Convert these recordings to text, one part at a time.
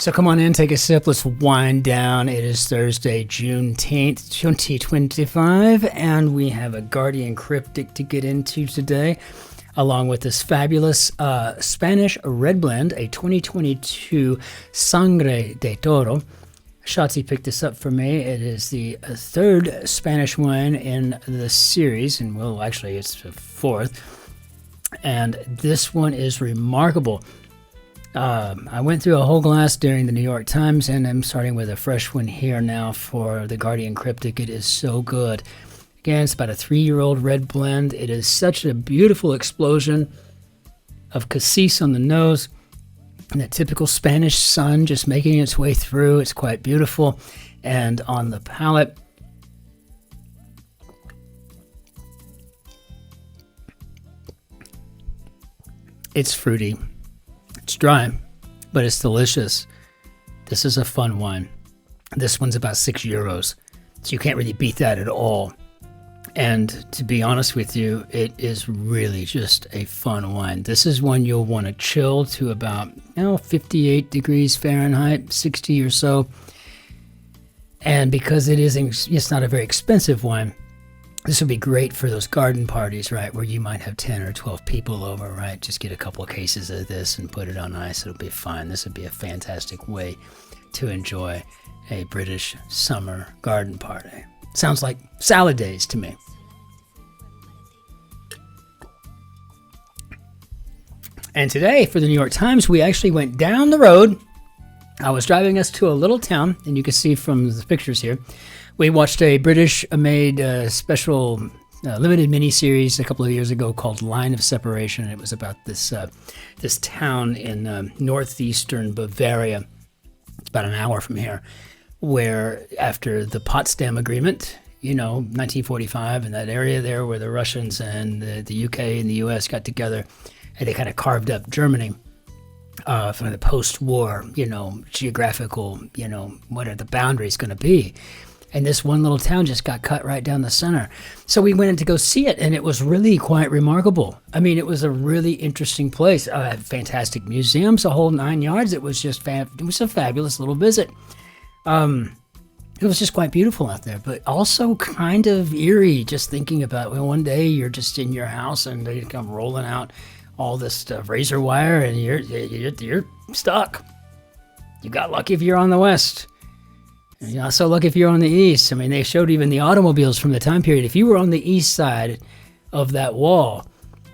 So come on in, take a sip, let's wind down. It is Thursday, Juneteenth, 2025, and we have a Guardian Cryptic to get into today, along with this fabulous Spanish red blend, a 2022 Sangre de Toro. Shotzi picked this up for me. It is the third Spanish wine in the series, and well, actually it's the fourth, and this one is remarkable. I went through a whole glass during the New York Times, and I'm starting with a fresh one here now for the Guardian Cryptic. It is so good. Again, it's about a 3-year-old red blend. It is such a beautiful explosion of cassis on the nose, and that typical Spanish sun just making its way through. It's quite beautiful. And on the palate, it's fruity. It's dry, but it's delicious. This is a fun wine. This one's about €6, so you can't really beat that at all. And to be honest with you, it is really just a fun wine. This is one you'll want to chill to about 58 degrees Fahrenheit, 60 or so. And because it's not a very expensive wine, this would be great for those garden parties, right, where you might have 10 or 12 people over, right? Just get a couple of cases of this and put it on ice. It'll be fine. This would be a fantastic way to enjoy a British summer garden party. Sounds like salad days to me. And today, for the New York Times, we actually went down the road. I was driving us to a little town, and you can see from the pictures here, we watched a British-made special limited miniseries a couple of years ago called Line of Separation. It was about this town in northeastern Bavaria. It's about an hour from here, where after the Potsdam Agreement, 1945, in that area there where the Russians and the UK and the US got together, and they kind of carved up Germany from the post-war, geographical, what are the boundaries going to be? And this one little town just got cut right down the center. So we went in to go see it, and it was really quite remarkable. I mean, it was a really interesting place. Fantastic museums, a whole 9 yards. It was just it was a fabulous little visit. It was just quite beautiful out there, but also kind of eerie, just thinking about, one day you're just in your house and they come rolling out all this razor wire, and you're stuck. You got lucky if you're on the west. You're not so lucky if you're on the east. I mean, they showed even the automobiles from the time period. If you were on the east side of that wall,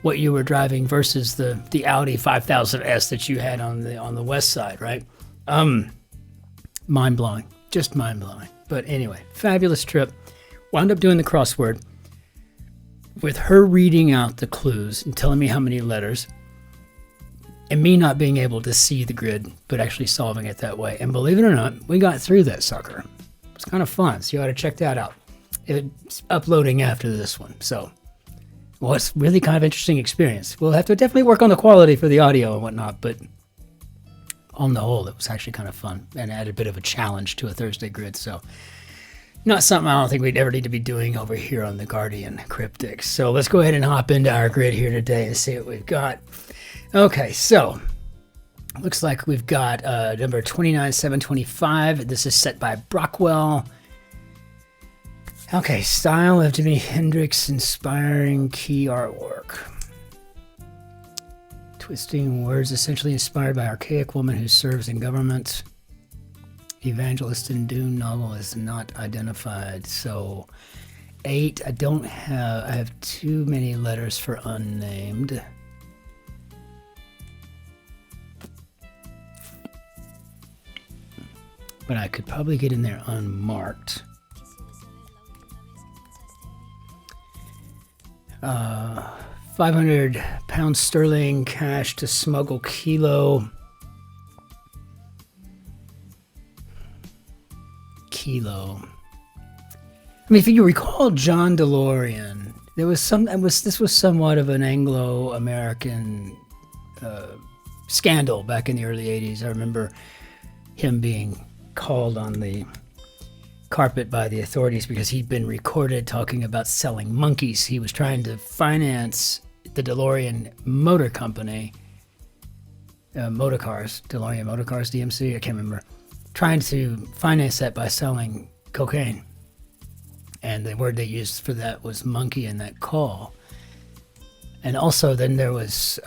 what you were driving versus the Audi 5000S that you had on the west side, right? Mind-blowing. Just mind-blowing. But anyway, fabulous trip. Wound up doing the crossword with her reading out the clues and telling me how many letters, and me not being able to see the grid, but actually solving it that way. And believe it or not, we got through that sucker. It's kind of fun, so you ought to check that out. It's uploading after this one, so it's really kind of interesting experience. We'll have to definitely work on the quality for the audio and whatnot, but on the whole, it was actually kind of fun and added a bit of a challenge to a Thursday grid, so not something I don't think we'd ever need to be doing over here on the Guardian Cryptic. So let's go ahead and hop into our grid here today and see what we've got. Okay, so looks like we've got number 29725. This is set by Brockwell. Okay, style of Jimi Hendrix, inspiring key artwork. Twisting words essentially inspired by archaic woman who serves in government. Evangelist in Dune novel is not identified. So 8, I have too many letters for unnamed. But I could probably get in there unmarked. 500 pounds sterling cash to smuggle kilo. I mean, if you recall John DeLorean, this was somewhat of an Anglo-American scandal back in the early 80s. I remember him being called on the carpet by the authorities because he'd been recorded talking about selling monkeys. He was trying to finance the DeLorean Motor Company motor cars, DeLorean motor cars, DMC, I can't remember, trying to finance that by selling cocaine. And the word they used for that was monkey in that call. And also then there was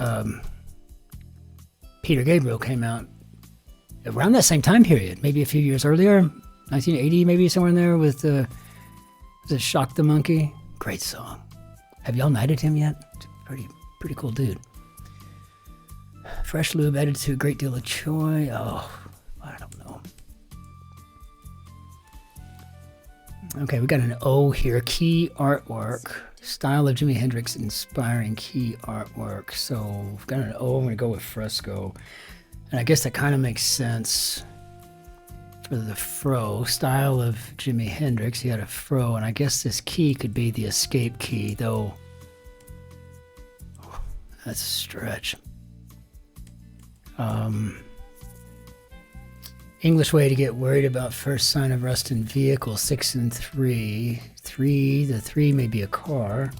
Peter Gabriel came out around that same time period, maybe a few years earlier, 1980, maybe somewhere in there, with the Shock the Monkey. Great song. Have y'all knighted him yet? Pretty cool dude. Fresh lube added to a great deal of joy. Oh, I don't know. Okay, we got an O here. Key artwork. Style of Jimi Hendrix inspiring key artwork. So we've got an O. I'm going to go with fresco. And I guess that kind of makes sense for the fro. Style of Jimi Hendrix. He had a fro. And I guess this key could be the escape key, though. That's a stretch. English way to get worried about first sign of rust in vehicle, 6 and 3. The 3 may be a car.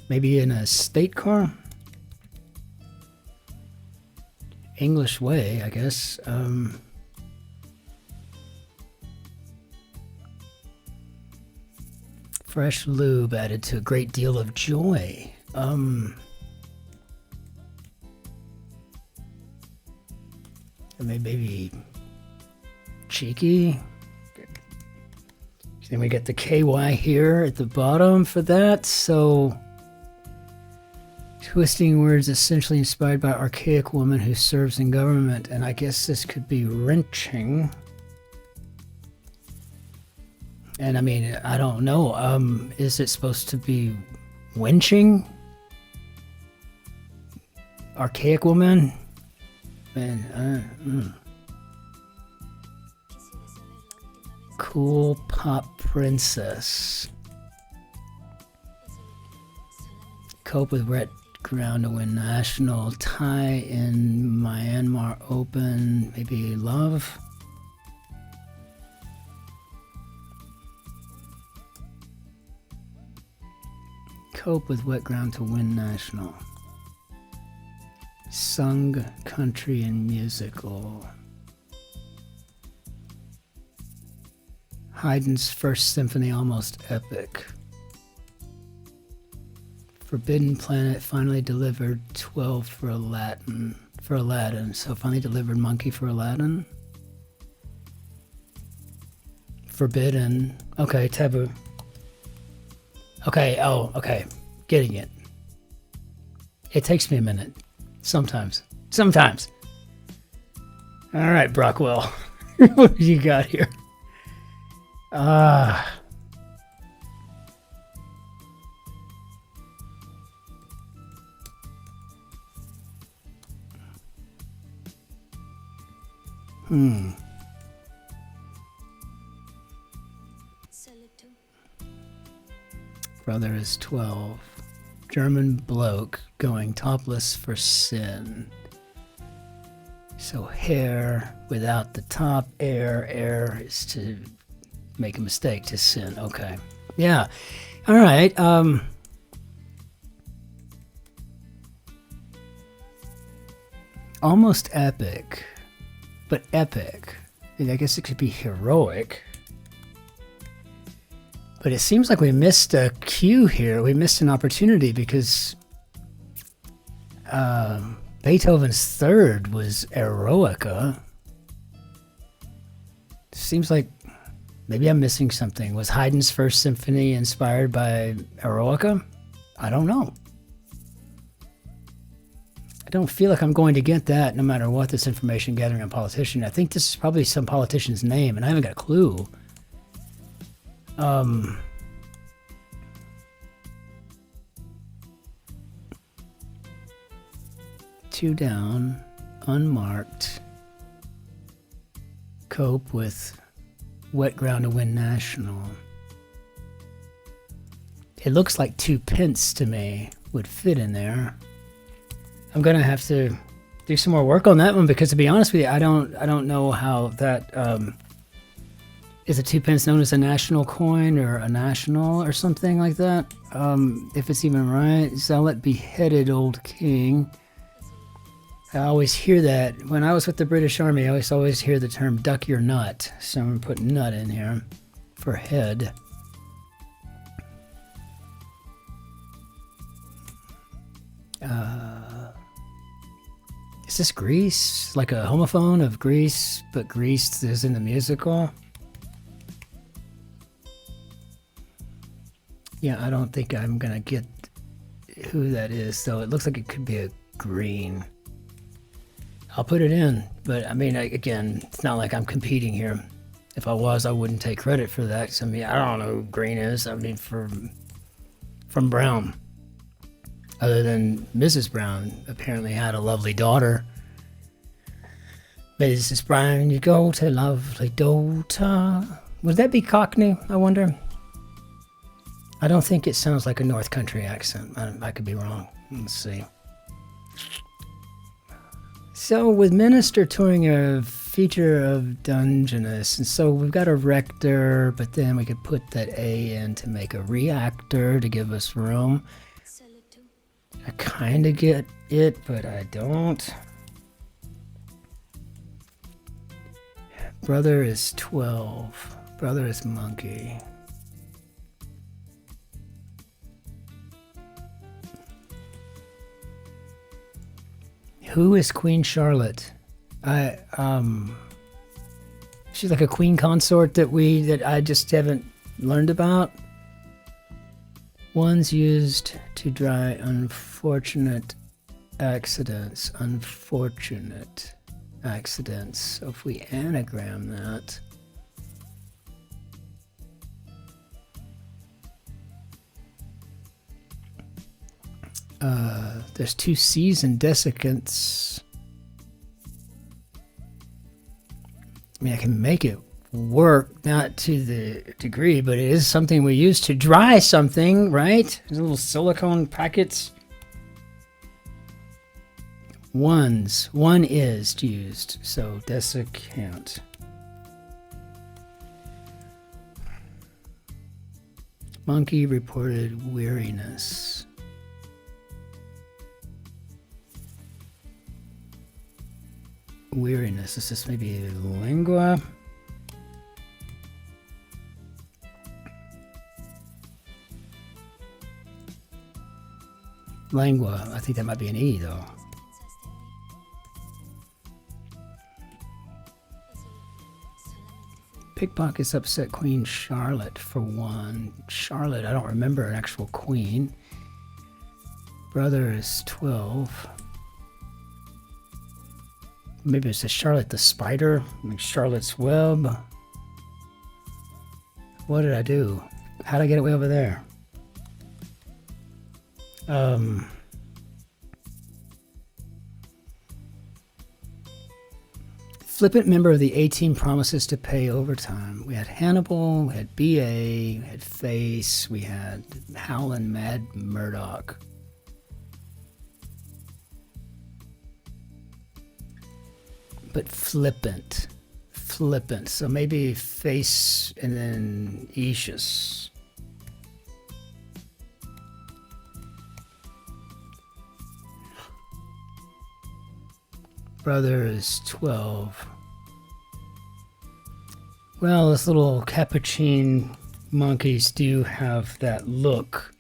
Maybe in a state car? English way, I guess. Fresh lube added to a great deal of joy. Maybe cheeky. Then we get the KY here at the bottom for that. So twisting words essentially inspired by archaic woman who serves in government. And I guess this could be wrenching. And I mean, I don't know. Is it supposed to be wenching? Archaic woman? Man, Cool pop princess. Cope with wet ground to win national. Tie in Myanmar Open. Maybe love. Cope with wet ground to win national. Sung country and musical. Haydn's First Symphony almost epic. Forbidden Planet finally delivered 12 for Aladdin. So finally delivered monkey for Aladdin. Forbidden. Okay, taboo. Okay, oh, okay. Getting it. It takes me a minute. Sometimes. All right, Brockwell. What do you got here? Brother is 12. German bloke going topless for sin. So hair without the top, air is to make a mistake, to sin. Okay. Yeah. All right. Almost epic, but epic. I guess it could be heroic. But it seems like we missed a cue here. We missed an opportunity because Beethoven's third was Eroica. Seems like maybe I'm missing something. Was Haydn's First Symphony inspired by Eroica? I don't know. I don't feel like I'm going to get that no matter what this information gathering on politician. I think this is probably some politician's name, and I haven't got a clue. Two down, unmarked. Cope with wet ground to win national. It looks like 2 pence to me would fit in there. I'm gonna have to do some more work on that one because, to be honest with you, I don't know how that Is a 2 pence known as a national coin or a national or something like that? If it's even right. Zealot beheaded old king. I always hear that. When I was with the British Army, I always hear the term duck your nut. So I'm going to put nut in here for head. Is this Grease? Like a homophone of Grease, but Grease is in the musical? Yeah, I don't think I'm gonna get who that is, though. It looks like it could be a green. I'll put it in, but I mean, again, it's not like I'm competing here. If I was, I wouldn't take credit for that. 'Cause I mean, I don't know who green is. I mean, from Brown. Other than Mrs. Brown apparently had a lovely daughter. Mrs. Brown, you go to lovely daughter. Would that be Cockney, I wonder? I don't think it sounds like a North Country accent. I could be wrong. Let's see. So with Minister touring a feature of Dungeness, and so we've got a rector, but then we could put that A in to make a reactor to give us room. I kind of get it, but I don't. Brother is 12. Brother is monkey. Who is Queen Charlotte? She's like a queen consort that I just haven't learned about. Ones used to dry unfortunate accidents. Unfortunate accidents. So if we anagram that. There's 2 C's in desiccants. I mean, I can make it work, not to the degree, but it is something we use to dry something, right? These little silicone packets. Ones. One is used, so desiccant. Monkey reported weariness. Weariness. Is this maybe lingua? Lingua. I think that might be an E, though. Pickpockets upset Queen Charlotte for 1. Charlotte, I don't remember an actual queen. Brother is 12. Maybe it's a Charlotte the Spider, like Charlotte's Web. What did I do? How did I get it way over there? Flippant member of the 18 promises to pay overtime. We had Hannibal, we had BA, we had Face, we had Howlin' Mad Murdoch. But flippant. So maybe Face and then Aetius. Brother is 12. Well, those little capuchin monkeys do have that look.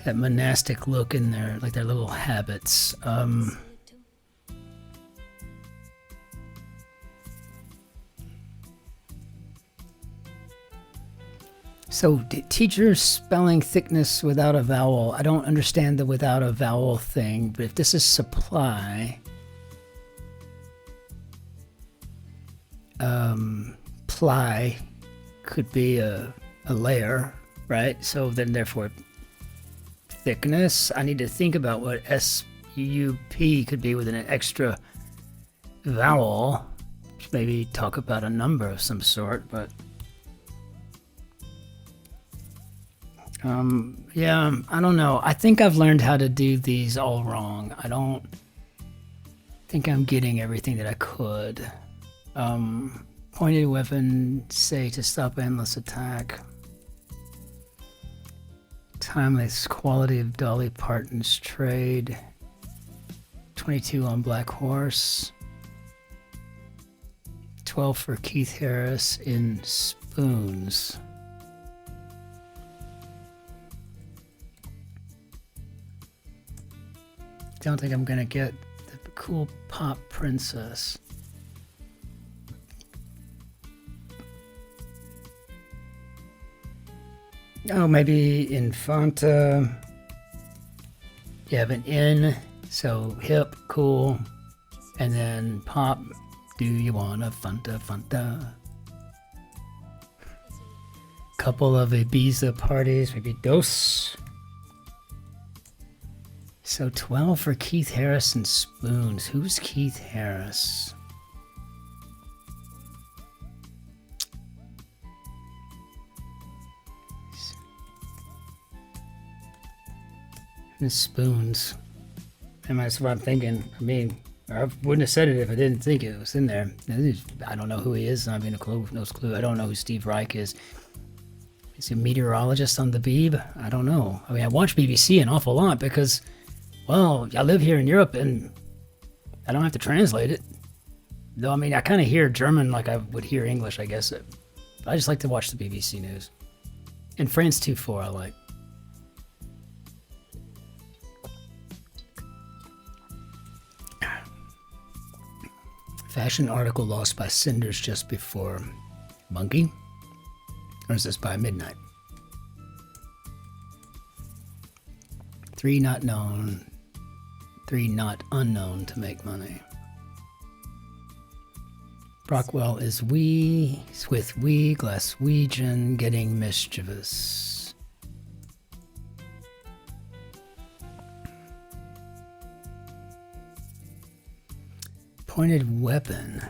That monastic look in their, like their little habits. So teachers spelling thickness without a vowel. I don't understand the without a vowel thing, but if this is supply, ply could be a layer, right? So then therefore thickness, I need to think about what S-U-P could be with an extra vowel. Maybe talk about a number of some sort, but yeah, I don't know. I think I've learned how to do these all wrong. I don't think I'm getting everything that I could. Pointed weapon, say to stop endless attack. Timeless quality of Dolly Parton's trade. 22 on Black Horse. 12 for Keith Harris in Spoons. Don't think I'm gonna get the cool pop princess. Oh, maybe Infanta. You have an N, so hip, cool, and then pop. Do you want a Fanta, Fanta? Couple of Ibiza parties, maybe dos. So 12 for Keith Harris and Spoons. Who's Keith Harris? And Spoons. And that's what I'm thinking. I mean, I wouldn't have said it if I didn't think it was in there. I don't know who he is. I mean, no clue. I don't know who Steve Reich is. Is he a meteorologist on the Beeb? I don't know. I mean, I watch BBC an awful lot because, well, I live here in Europe and I don't have to translate it. Though, I mean, I kind of hear German like I would hear English, I guess. I just like to watch the BBC News. And France 2-4 I like. Fashion article lost by cinders just before monkey? Or is this by midnight? 3 not known, 3 not unknown to make money. Brockwell is with Glaswegian, getting mischievous. Pointed weapon.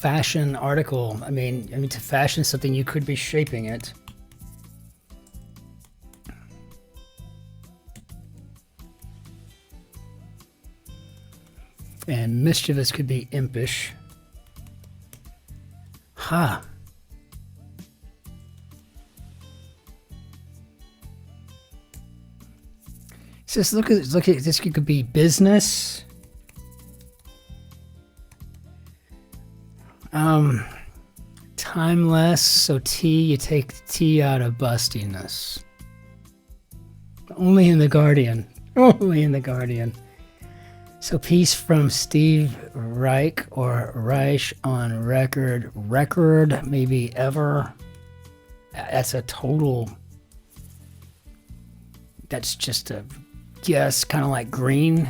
Fashion article. I mean to fashion something, you could be shaping it. And mischievous could be impish. Ha. Just look at this. Could be business. Timeless. So T, you take the T out of bustiness. Only in the Guardian. Only in the Guardian. So piece from Steve Reich or Reich on record. Record, maybe ever. That's a total. That's just a guess, kind of like green.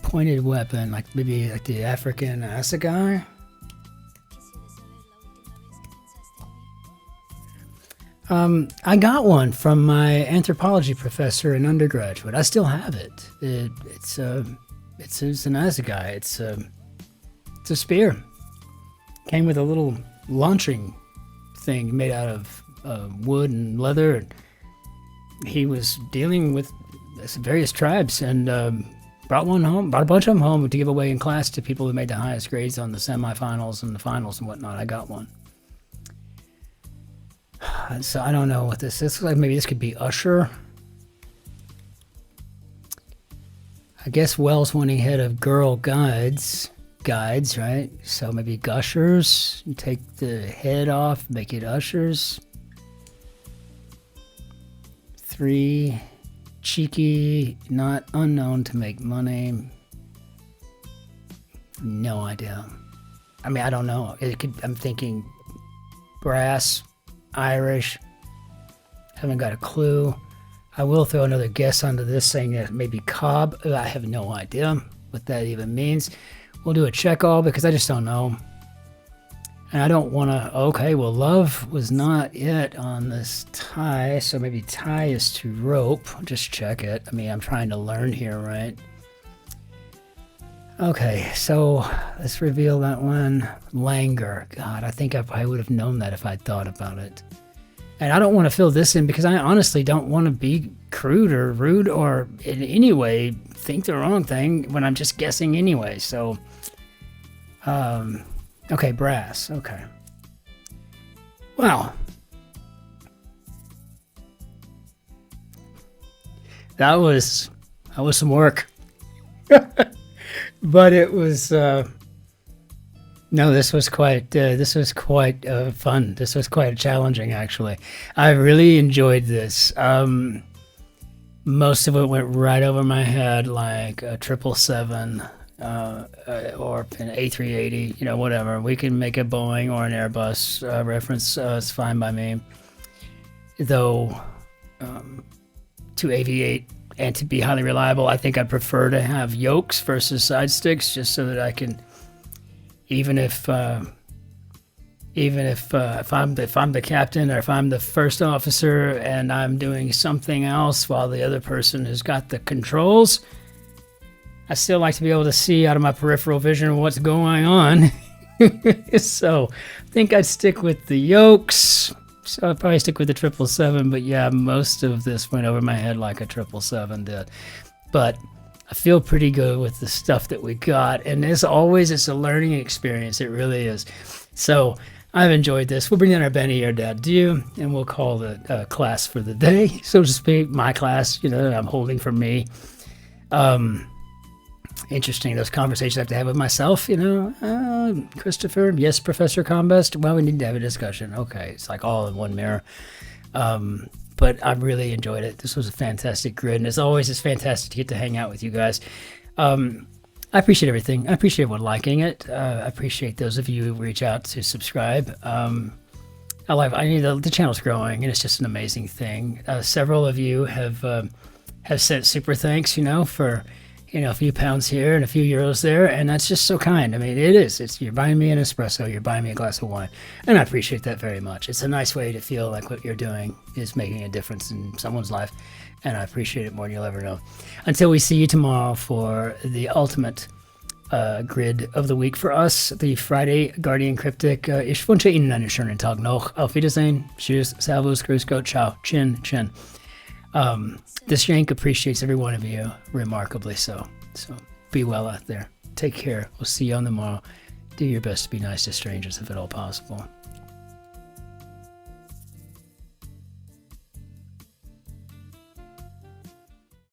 Pointed weapon, like maybe like the African assegai. I got one from my anthropology professor in undergraduate. I still have it. It's an assegai. It's a spear. Came with a little launching thing made out of wood and leather. And he was dealing with various tribes and brought one home. Brought a bunch of them home to give away in class to people who made the highest grades on the semifinals and the finals and whatnot. I got one. So I don't know what this is. Like maybe this could be Usher. I guess Wells wanting head of girl guides, right? So maybe Gushers. You take the head off, make it Ushers. 3, cheeky, not unknown to make money. No idea. I mean, I don't know. It could. I'm thinking brass. Irish. Haven't got a clue. I will throw another guess onto this saying that maybe Cobb. I have no idea what that even means. We'll do a check all because I just don't know. And I don't want to. Okay, well, love was not it on this tie. So maybe tie is to rope. Just check it. I mean, I'm trying to learn here, right? Okay, so let's reveal that one. Languor. God, I think I probably would have known that if I'd thought about it. And I don't want to fill this in because I honestly don't want to be crude or rude or in any way think the wrong thing when I'm just guessing anyway. So, okay, brass. Okay. Wow. That was some work. But it was no. This was quite fun. This was quite challenging, actually. I really enjoyed this. Most of it went right over my head, like a 777 or an A380. You know, whatever. We can make a Boeing or an Airbus reference. It's fine by me. Though, to aviate and to be highly reliable, I think I'd prefer to have yokes versus side sticks, just so that I can, even if I'm the captain or if I'm the first officer and I'm doing something else while the other person has got the controls, I still like to be able to see out of my peripheral vision what's going on. So I think I'd stick with the yokes. So I'd probably stick with the 777, but yeah, most of this went over my head like a 777 did. But I feel pretty good with the stuff that we got. And as always, it's a learning experience. It really is. So I've enjoyed this. We'll bring in our Benny or Dad Do, and we'll call the class for the day, so to speak. My class, you know, I'm holding for me. Interesting, those conversations I have to have with myself, you know. Christopher, yes, Professor.combest. Well, we need to have a discussion. Okay, it's like all in one mirror. But I really enjoyed it. This was a fantastic grid, and as always, it's fantastic to get to hang out with you guys. I appreciate everything. I appreciate everyone liking it. I appreciate those of you who reach out to subscribe. The channel's growing, and it's just an amazing thing. Several of you have sent super thanks, you know, for, you know, a few pounds here and a few euros there, and that's just so kind. I mean, it is. It's, you're buying me an espresso, you're buying me a glass of wine, and I appreciate that very much. It's a nice way to feel like what you're doing is making a difference in someone's life, and I appreciate it more than you'll ever know. Until we see you tomorrow for the ultimate grid of the week for us, the Friday Guardian Cryptic. Ich wünsche Ihnen einen schönen Tag noch. Auf Wiedersehen. Tschüss. Servus. Grüß Gott. Ciao. Cin-Cin. This Yank appreciates every one of you remarkably so. So be well out there. Take care. We'll see you on tomorrow. Do your best to be nice to strangers if at all possible.